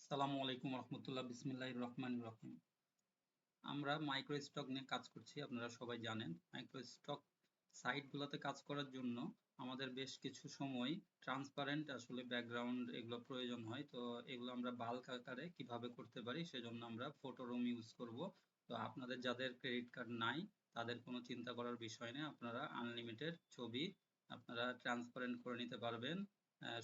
আসসালামু আলাইকুম রহমতুল্লাহ, বিসমিল্লাহির রহমানির রহিম। আমরা মাইক্রো স্টক নিয়ে কাজ করছি, আপনারা সবাই জানেন। মাইক্রো স্টক সাইটগুলোতে কাজ করার জন্য আমাদের বেশ কিছু সময় ট্রান্সপারেন্ট আসলে ব্যাকগ্রাউন্ড এগুলো প্রয়োজন হয়। তো এগুলো আমরা বাল্ক আকারে কিভাবে করতে পারি সেজন্য আমরা ফটোরুম ইউজ করব। তো আপনাদের যাদের ক্রেডিট কার্ড নাই তাদের কোনো চিন্তা করার বিষয় নেই, আপনারা আনলিমিটেড ছবি আপনারা ট্রান্সপারেন্ট করে নিতে পারবেন।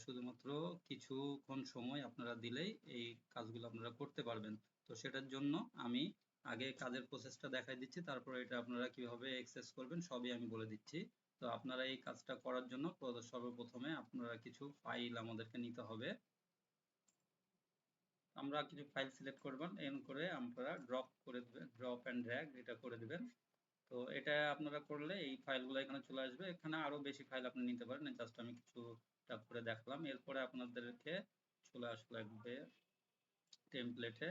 শুধুমাত্র কিছুক্ষণ সময় আপনারা দিলেই এই কাজগুলো আপনারা করতে পারবেন। তো সেটার জন্য আমি আগে কাজের প্রসেসটা দেখাই দিচ্ছি, তারপর এটা আপনারা কিভাবে অ্যাক্সেস করবেন সবই আমি বলে দিচ্ছি। তো আপনারা এই কাজটা করার জন্য সর্বপ্রথমে আপনারা কিছু ফাইল আমাদেরকে নিতে হবে। আমরা কিছু ফাইল সিলেক্ট করবেন, এন করে আপনারা ড্রপ করে দেবেন, ড্রপ অ্যান্ড ড্র্যাগ এটা করে দিবেন। তো এটা আপনারা করলে এই ফাইলগুলো এখানে চলে আসবে। এখানে আরো বেশি ফাইল আপনি নিতে পারেন, জাস্ট আমি কিছুটা করে দেখালাম। এরপরে আপনাদেরকে চলে আসলে লাগবে টেমপ্লেটে।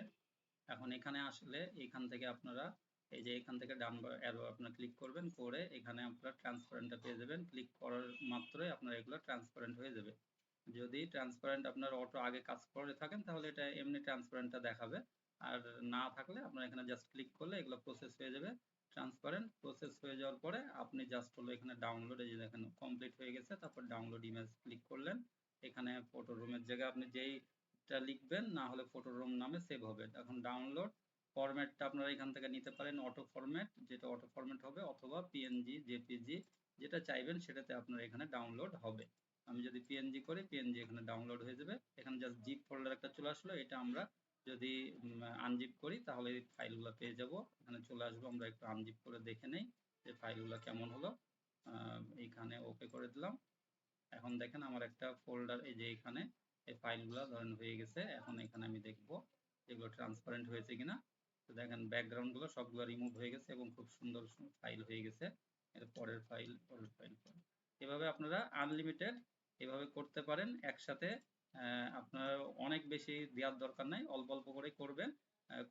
এখন এখানে আসলে এখান থেকে আপনারা এই যে এখান থেকে ডান অ্যারো আপনারা ক্লিক করবেন, করে এখানে আপনারা ট্রান্সপারেন্টটা পেয়ে যাবেন। ক্লিক করার মাত্রই আপনার এগুলো ট্রান্সপারেন্ট হয়ে যাবে। যদি ট্রান্সপারেন্ট আপনার অটো আগে কাজ করে থাকেন তাহলে এটা এমনি ট্রান্সপারেন্টটা দেখাবে, আর না থাকলে আপনার এখানে জাস্ট ক্লিক করলে এগুলো প্রসেস হয়ে যাবে। ট্রান্সপারেন্ট প্রসেস হয়ে যাওয়ার পরে আপনি জাস্ট হলো এখানে ডাউনলোড, এই যে দেখেন কমপ্লিট হয়ে গেছে, তারপর ডাউনলোড ইমেজ ক্লিক করলেন। এখানে ফটো রুমের জায়গায় আপনি যেইটা লিখবেন না হলে ফটো রুম নামে সেভ হবে। এখন ডাউনলোড ফরম্যাটটা আপনারা এখান থেকে নিতে পারেন, অটো ফরম্যাট, যেটা অটো ফরম্যাট হবে, অথবা পিএনজি, জেপিজি, যেটা চাইবেন সেটাতে আপনার এখানে ডাউনলোড হবে। আমি যদি পিএনজি করি, পিএনজি এখানে ডাউনলোড হয়ে যাবে। এখানে জাস্ট জিপ ফোল্ডার একটা চলে আসলো, এটা আমরা যদি আনজিপ করি তাহলে এই ফাইলগুলো পেয়ে যাব। এখানে চলে আসবো, আমরা একটু আনজিপ করে দেখে নেই যে ফাইলগুলো কেমন হলো। এইখানে ওকে করে দিলাম। এখন দেখেন আমার একটা ফোল্ডার, এই যে এখানে এই ফাইলগুলো ধরেন হয়ে গেছে। এখন এখানে আমি দেখব এগুলো ট্রান্সপারেন্ট হয়েছে কিনা। তো দেখেন ব্যাকগ্রাউন্ডগুলো সবগুলো রিমুভ হয়ে গেছে এবং খুব সুন্দর ফাইল হয়ে গেছে। এর পরের ফাইল, পরের ফাইল। এভাবে আপনারা আনলিমিটেড এভাবে করতে পারেন একসাথে। আপনার অনেক বেশি দেওয়ার দরকার নাই, অল্প অল্প করে করবেন।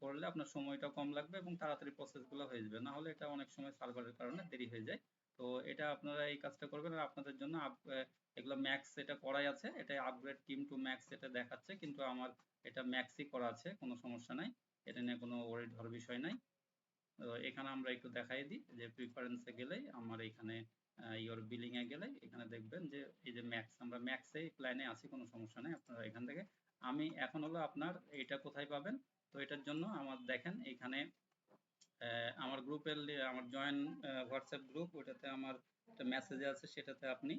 করলে আপনার সময়টা কম লাগবে এবং তাড়াতাড়ি প্রসেসগুলো হয়ে যাবে, না হলে এটা অনেক সময় সার্ভারের কারণে দেরি হয়ে যায়। তো এটা আপনারা এই কাজটা করবেন। আর আপনাদের জন্য এগুলো ম্যাক্স এটা করাই আছে, এটা আপগ্রেড টিম টু ম্যাক্স এটা দেখাচ্ছে, কিন্তু আমার এটা ম্যাক্সই করা আছে, কোনো সমস্যা নাই। এটা নিয়ে কোনো ওয়ারিড হওয়ার বিষয় নাই। তো এখানে আমরা একটু দেখাই দিই যে প্রিফারেন্সে গেলেই আমার এখানে ইওর বিলিং এ গেলে এখানে দেখবেন যে এই যে ম্যাক্স, আমরা ম্যাক্সে প্ল্যানে আছি, কোনো সমস্যা নেই। আপনারা এখান থেকে আমি এখন হলো আপনার এটা কোথায় পাবেন। তো এটার জন্য আমার দেখেন এখানে আমার গ্রুপের আমার জয়েন হোয়াটসঅ্যাপ গ্রুপ, ওটাতে আমার একটা মেসেজ আছে, সেটাতে আপনি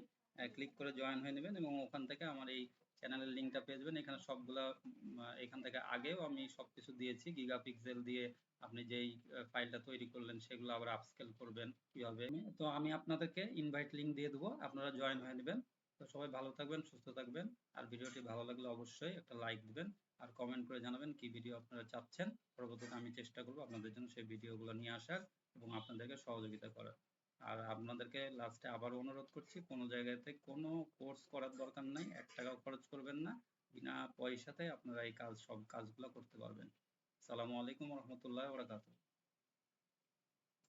ক্লিক করে জয়েন হয়ে নেবেন এবং ওখান থেকে আমার এই চ্যানেলের লিঙ্কটা পেয়ে যাবেন। এখানে সবগুলা এখান থেকে আগেও আমি সবকিছু দিয়েছি, গিগাপিক্সেল দিয়ে আপনি যেই ফাইলটা তৈরি করলেন সেগুলো আবার আপস্কেল করবেন কিভাবে। তো আমি আপনাদেরকে ইনভাইট লিঙ্ক দিয়ে দেবো, আপনারা জয়েন হয়ে নেবেন। তো সবাই ভালো থাকবেন, সুস্থ থাকবেন। আর ভিডিওটি ভালো লাগলে অবশ্যই একটা লাইক দিবেন, আর কমেন্ট করে জানাবেন কি ভিডিও আপনারা চাচ্ছেন। পরবর্তীতে আমি চেষ্টা করব আপনাদের জন্য সেই ভিডিওগুলো নিয়ে আসার এবং আপনাদেরকে সহযোগিতা করার। আর আপনাদেরকে লাস্টে আবার অনুরোধ করছি, কোনো জায়গাতে কোনো কোর্স করার দরকার নাই, 1 টাকাও খরচ করবেন না। বিনা পয়সাতে আপনারা এই কাজ, সব কাজগুলো করতে পারবেন। আসসালামু আলাইকুম রহমতুল্লাহ বরকাতুহ।